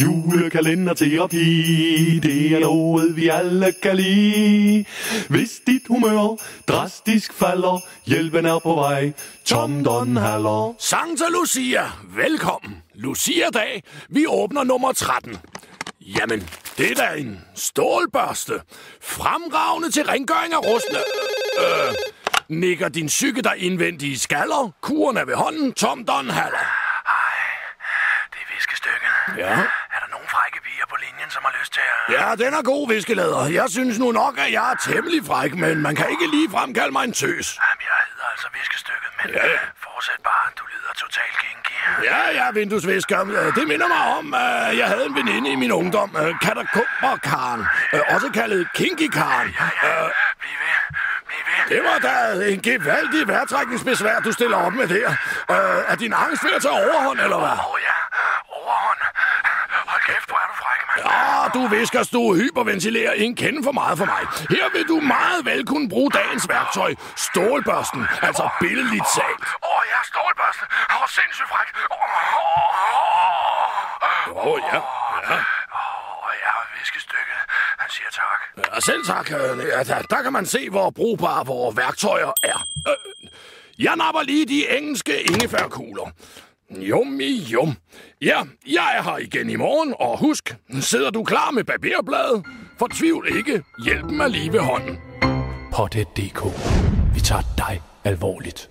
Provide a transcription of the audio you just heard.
Julekalenderterapi, det er noget, vi alle kan lide. Hvis dit humør drastisk falder, hjælpen er på vej. Tom Don Haller. Santa Lucia, velkommen. Lucia-dag, vi åbner nummer 13. Jamen, det er da en stålbørste. Fremragende til rengøring af rustne. Nikker din psyke der indvendigt i skaller? Kuren er ved hånden, Tom Don Haller. Hej, det er viskestykket. Ja? Er der nogen frække piger på linjen, som har lyst til at... Ja, den er god, viskelæder. Jeg synes nu nok, at jeg er temmelig fræk, men man kan ikke lige fremkalde mig en tøs. Jamen, jeg hedder altså viskestykket, men Ja. fortsæt bare. Du lyder totalt kinky. Ja, vinduesvisker. Det minder mig om, at jeg havde en veninde i min ungdom, Katakomber-Karen. Også kaldet Kinky-Karen. Bliv ved. Det var da en gevaldig vejrtrækningsbesvær, du stiller op med der. Er din angst ved at tage overhånd, eller hvad? Ja, overhånd. Hold kæft, hvor er du fræk, mand. Ja, du viskers, du hyperventilerer en kende for meget for mig. Her vil du meget vel kunne bruge dagens værktøj. Stålbørsten, altså billedligt talt. Ja, stålbørsten. Sindssygt fræk. Ja. Ja, viskestykket. Han siger tak. Ja, selv tak. Ja, der kan man se, hvor brugbare vores værktøjer er. Jeg napper lige de engelske ingefærkugler. Jum. Ja, jeg er her igen i morgen, og husk, sidder du klar med barberbladet? Fortvivl ikke, hjælpen er lige ved hånden. Pottet.dk. Vi tager dig alvorligt.